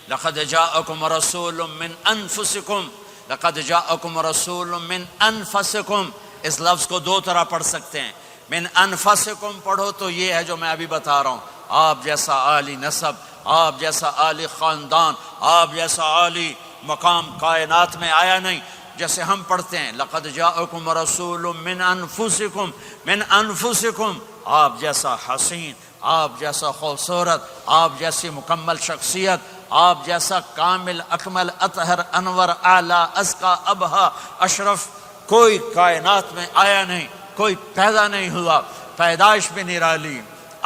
لقد جاءکم رسول من انفسکم، لقد جاءکم رسول من انفسکم، اس لفظ کو دو طرح پڑھ سکتے ہیں، من انفسکم پڑھو تو یہ ہے جو میں ابھی بتا رہا ہوں، آپ جیسا عالی نسب، آپ جیسا عالی خاندان، آپ جیسا عالی مقام کائنات میں آیا نہیں۔ جیسے ہم پڑھتے ہیں لقد جاءکم رسول من انفسکم، من انفسکم، آپ جیسا حسین، آپ جیسا خوبصورت، آپ جیسی مکمل شخصیت، آپ جیسا کامل اکمل اطہر انور اعلی ازکی ابہا اشرف کوئی کائنات میں آیا نہیں، کوئی پیدا نہیں ہوا، پیدائش بھی نرالی،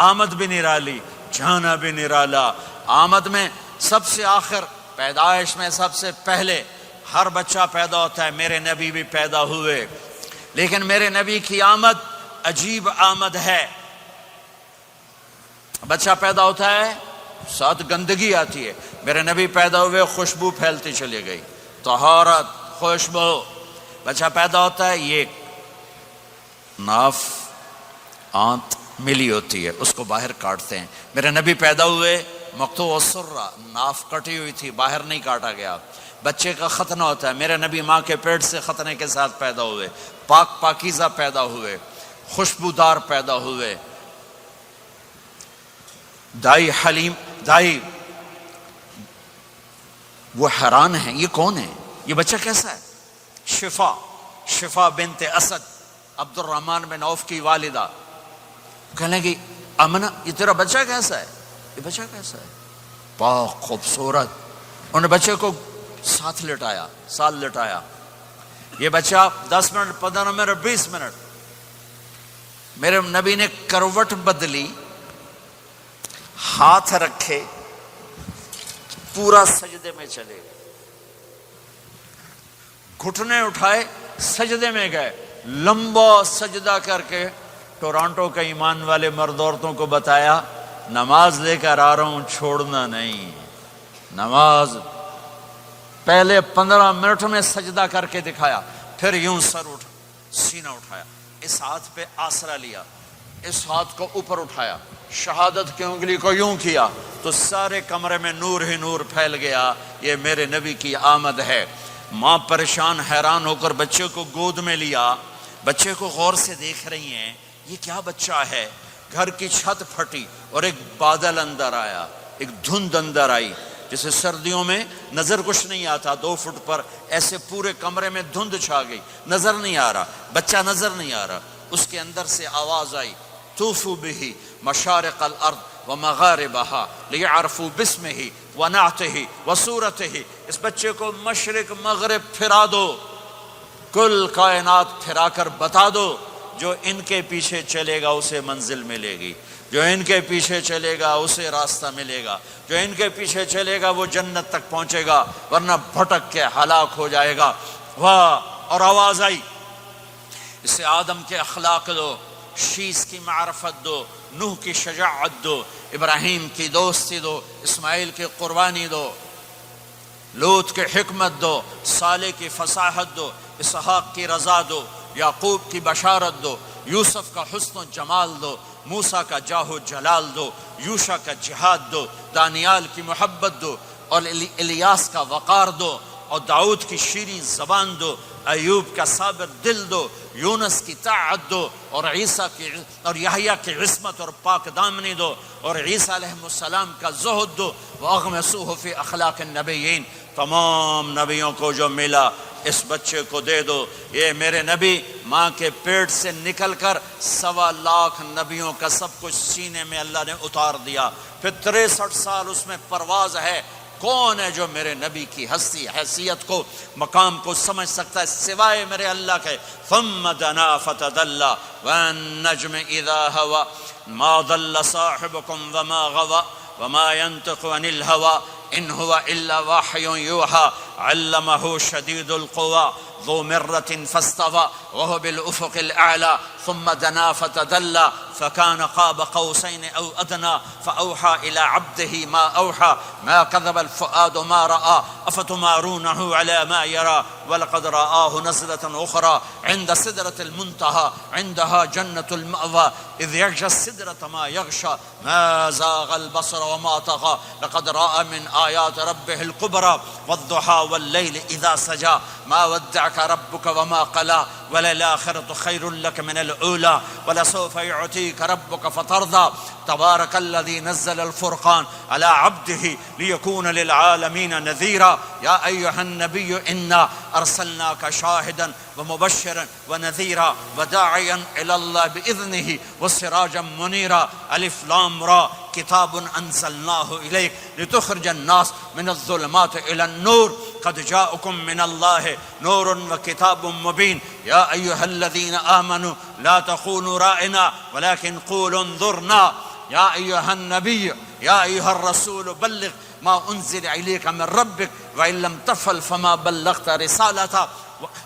آمد بھی نرالی، جانا بھی نرالا۔ آمد میں سب سے آخر، پیدائش میں سب سے پہلے، ہر بچہ پیدا ہوتا ہے، میرے نبی بھی پیدا ہوئے، لیکن میرے نبی کی آمد عجیب آمد ہے۔ بچہ پیدا ہوتا ہے ساتھ گندگی آتی ہے، میرے نبی پیدا ہوئے خوشبو پھیلتی چلی گئی، طہارت، خوشبو۔ بچہ پیدا ہوتا ہے، یہ ناف آنت ملی ہوتی ہے، اس کو باہر کاٹتے ہیں۔ میرے نبی پیدا ہوئے مقطوع السرہ، ناف کٹی ہوئی تھی، باہر نہیں کاٹا گیا۔ بچے کا ختنہ ہوتا ہے، میرے نبی ماں کے پیٹ سے ختنے کے ساتھ پیدا ہوئے، پاک پاکیزہ پیدا ہوئے، خوشبودار پیدا ہوئے۔ دائی حلیم، دائی وہ حیران ہیں، یہ کون ہے، یہ بچہ کیسا ہے؟ شفا، شفا بنت اسد، عبد الرحمن بن عوف کی والدہ، کہنے لگی امنہ یہ تیرا بچہ کیسا ہے، یہ بچہ کیسا ہے، پاک خوبصورت۔ انہوں نے بچے کو ساتھ لٹایا، ساتھ لٹایا، یہ بچہ 10 منٹ 15 منٹ 20 منٹ، میرے نبی نے کروٹ بدلی، ہاتھ رکھے، پورا سجدے میں چلے گئے، گھٹنے اٹھائے سجدے میں گئے، لمبا سجدہ کر کے ٹورانٹو کے ایمان والے مرد عورتوں کو بتایا نماز لے کر آ رہا ہوں، چھوڑنا نہیں، نماز۔ پہلے 15 منٹ میں سجدہ کر کے دکھایا، پھر یوں سر اٹھ، سینہ اٹھایا، اس ہاتھ پہ آسرا لیا، اس ہاتھ کو اوپر اٹھایا، شہادت کی انگلی کو یوں کیا تو سارے کمرے میں نور ہی نور پھیل گیا۔ یہ میرے نبی کی آمد ہے۔ ماں پریشان حیران ہو کر بچے کو گود میں لیا، بچے کو غور سے دیکھ رہی ہیں، یہ کیا بچہ ہے؟ گھر کی چھت پھٹی اور ایک بادل اندر آیا، ایک دھند اندر آئی، جیسے سردیوں میں نظر کچھ نہیں آتا، 2 فٹ پر ایسے پورے کمرے میں دھند چھا گئی، نظر نہیں آ رہا، بچہ نظر نہیں آ رہا۔ اس کے اندر سے آواز آئی طوفوا به مشارق الارض ومغاربها لیعرفوا باسمہ ونعتہ وصورتہ۔ اس بچے کو مشرق مغرب پھرا دو، کل کائنات پھرا کر بتا دو، جو ان کے پیچھے چلے گا اسے منزل ملے گی، جو ان کے پیچھے چلے گا اسے راستہ ملے گا، جو ان کے پیچھے چلے گا وہ جنت تک پہنچے گا، ورنہ بھٹک کے ہلاک ہو جائے گا۔ واہ! اور آواز آئی اسے آدم کے اخلاق دو، شیس کی معرفت دو، نوح کی شجاعت دو، ابراہیم کی دوستی دو، اسماعیل کی قربانی دو، لوط کی حکمت دو، صالح کی فصاحت دو، اسحاق کی رضا دو، یعقوب کی بشارت دو، یوسف کا حسن و جمال دو، موسیٰ کا جاہ و جلال دو، یوشع کا جہاد دو، دانیال کی محبت دو، اور الیاس کا وقار دو، اور داؤد کی شیریں زبان دو، ایوب کا صابر دل دو، یونس کی طاعت دو، اور عیسیٰ کی اور یحییٰ کی عصمت اور پاک دامنی دو، اور عیسیٰ علیہ السلام کا زہد دو، وَأَغْمِسُوهُ فِي أَخْلَاقِ النَّبِيِّينَ۔ تمام نبیوں کو جو ملا اس بچے کو دے دو۔ یہ میرے نبی ماں کے پیٹ سے نکل کر 1.25 لاکھ نبیوں کا سب کچھ سینے میں اللہ نے اتار دیا، پھر 63 سال اس میں پرواز ہے۔ کون ہے جو میرے نبی کی ہستی حیثیت کو مقام کو سمجھ سکتا ہے سوائے میرے اللہ کے؟ ثم دنا فتدلى والنجم اذا هوى ما ضل صاحبكم وما غوى وما ينطق عن الهوى ان هو الا وحي يوحى علمه شدید القوى ذو مرة فاستوى وهو بالأفق الأعلى ثم دنا فتدلى فكان قاب قوسين أو أدنى فأوحى إلى عبده ما أوحى ما كذب الفؤاد ما رأى أفتمارونه على ما يرى ولقد رآه نزلة أخرى عند سدرة المنتهى عندها جنة المأوى إذ يغشى السدرة ما يغشى ما زاغ البصر وما طغى لقد رأى من آيات ربه الكبرى والضحى والليل إذا سجى ما ودعك ربك وما قلى وللآخرة خير لك من الأولى ولسوف يعطيك ربك فترضى تبارك الذي نزل الفرقان على عبده ليكون للعالمين نذيرا يا أيها النبي إنا أرسلناك شاهدا ومبشرا ونذيرا وداعيا إلى الله بإذنه وسراجا منيرا ألف لام را كتاب أنزلناه إليك لتخرج الناس من الظلمات إلى النور قد جاءكم من الله نور وكتاب مبين يا أيها الذين آمنوا لا تخونوا رائنا ولكن قولوا انظرنا يا أيها النبي يا أيها الرسول بلغ ما أنزل إليك من ربك وإن لم تفعل فما بلغت رسالته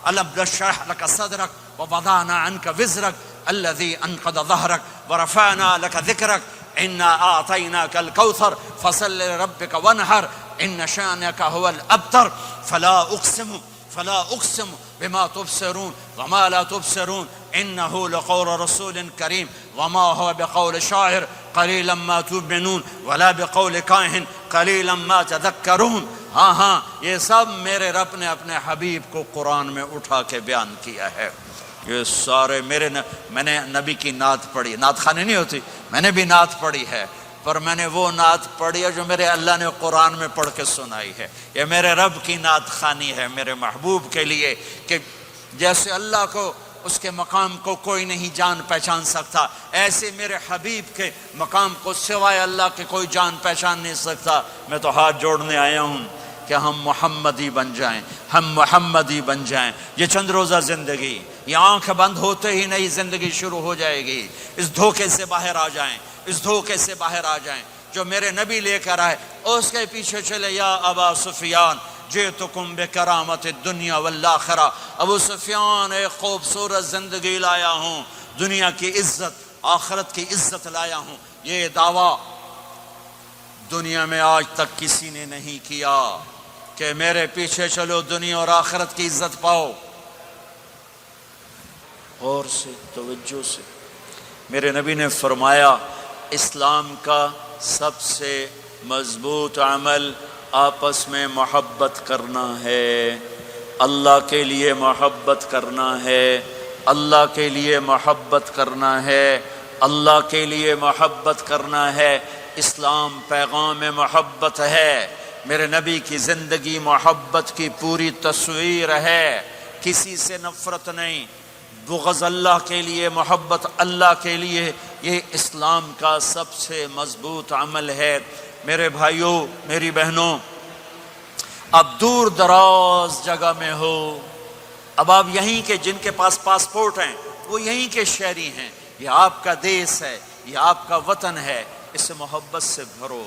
ألم نشرح لك صدرك ووضعنا عنك وزرك الذي أنقض ظهرك ورفعنا لك ذكرك إنا أعطيناك الكوثر فصل لربك وانحر إن شانك هو الأبتر فلا أقسم بما تبصرون وما لا تبصرون إنه لقول رسول كريم وما هو بقول شاعر قليلا ما تؤمنون ولا بقول کاہن قلیلا ما تذکرون. ہاں یہ سب میرے رب نے اپنے حبیب کو قرآن میں اٹھا کے بیان کیا ہے. یہ سارے میں نے نبی کی نعت پڑھی. نعت خوانی نہیں ہوتی, میں نے بھی نعت پڑھی ہے, پر میں نے وہ نعت پڑھی ہے جو میرے اللہ نے قرآن میں پڑھ کے سنائی ہے. یہ میرے رب کی نعت خوانی ہے میرے محبوب کے لیے کہ جیسے اللہ کو اس کے مقام کو کوئی نہیں جان پہچان سکتا, ایسے میرے حبیب کے مقام کو سوائے اللہ کے کوئی جان پہچان نہیں سکتا. میں تو ہاتھ جوڑنے آیا ہوں کہ ہم محمدی بن جائیں, ہم محمدی بن جائیں. یہ چند روزہ زندگی, یہ آنکھ بند ہوتے ہی نئی زندگی شروع ہو جائے گی. اس دھوکے سے باہر آ جائیں, اس دھوکے سے باہر آ جائیں جو میرے نبی لے کر آئے. اس کے پیچھے چلے. یا ابا سفیان جئتکم بکرامت الدنیا والآخرہ. ابو سفیان ایک خوبصورت زندگی لایا ہوں, دنیا کی عزت آخرت کی عزت لایا ہوں. یہ دعویٰ دنیا میں آج تک کسی نے نہیں کیا کہ میرے پیچھے چلو دنیا اور آخرت کی عزت پاؤ. اور سے توجہ سے میرے نبی نے فرمایا اسلام کا سب سے مضبوط عمل آپس میں محبت کرنا ہے. اللہ کے لیے محبت کرنا ہے, اللہ کے لیے محبت کرنا ہے, اللہ کے لیے محبت کرنا ہے. اسلام پیغام محبت ہے. میرے نبی کی زندگی محبت کی پوری تصویر ہے. کسی سے نفرت نہیں, بغض اللہ کے لیے, محبت اللہ کے لیے. یہ اسلام کا سب سے مضبوط عمل ہے. میرے بھائیوں میری بہنوں, اب دور دراز جگہ میں ہو, اب آپ یہیں کے جن کے پاس پاسپورٹ ہیں وہ یہیں کے شہری ہیں. یہ آپ کا دیس ہے, یہ آپ کا وطن ہے, اسے محبت سے بھرو.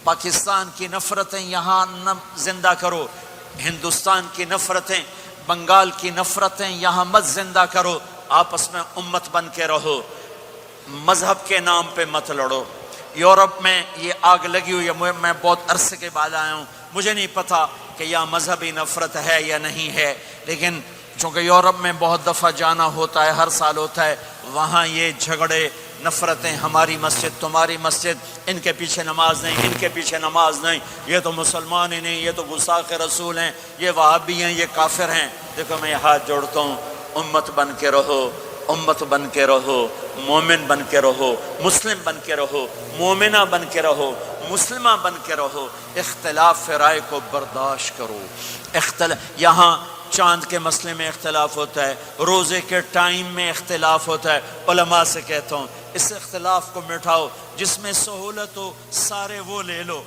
پاکستان کی نفرتیں یہاں نہ زندہ کرو, ہندوستان کی نفرتیں, بنگال کی نفرتیں یہاں مت زندہ کرو. آپس میں امت بن کے رہو, مذہب کے نام پہ مت لڑو. یورپ میں یہ آگ لگی ہوئی ہے, میں بہت عرصے کے بعد آیا ہوں, مجھے نہیں پتا کہ یہاں مذہبی نفرت ہے یا نہیں ہے, لیکن چونکہ یورپ میں بہت دفعہ جانا ہوتا ہے, ہر سال ہوتا ہے, وہاں یہ جھگڑے نفرتیں, ہماری مسجد تمہاری مسجد, ان کے پیچھے نماز نہیں, ان کے پیچھے نماز نہیں, یہ تو مسلمان ہی نہیں, یہ تو گستاخ رسول ہیں, یہ وہابی ہیں, یہ کافر ہیں. دیکھو میں یہ ہاتھ جوڑتا ہوں, امت بن کے رہو, امت بن کے رہو, مومن بن کے رہو, مسلم بن کے رہو, مومنہ بن کے رہو, مسلمہ بن کے رہو. اختلاف رائے کو برداشت کرو. یہاں چاند کے مسئلے میں اختلاف ہوتا ہے, روزے کے ٹائم میں اختلاف ہوتا ہے. علماء سے کہتا ہوں اس اختلاف کو مٹھاؤ, جس میں سہولت ہو سارے وہ لے لو,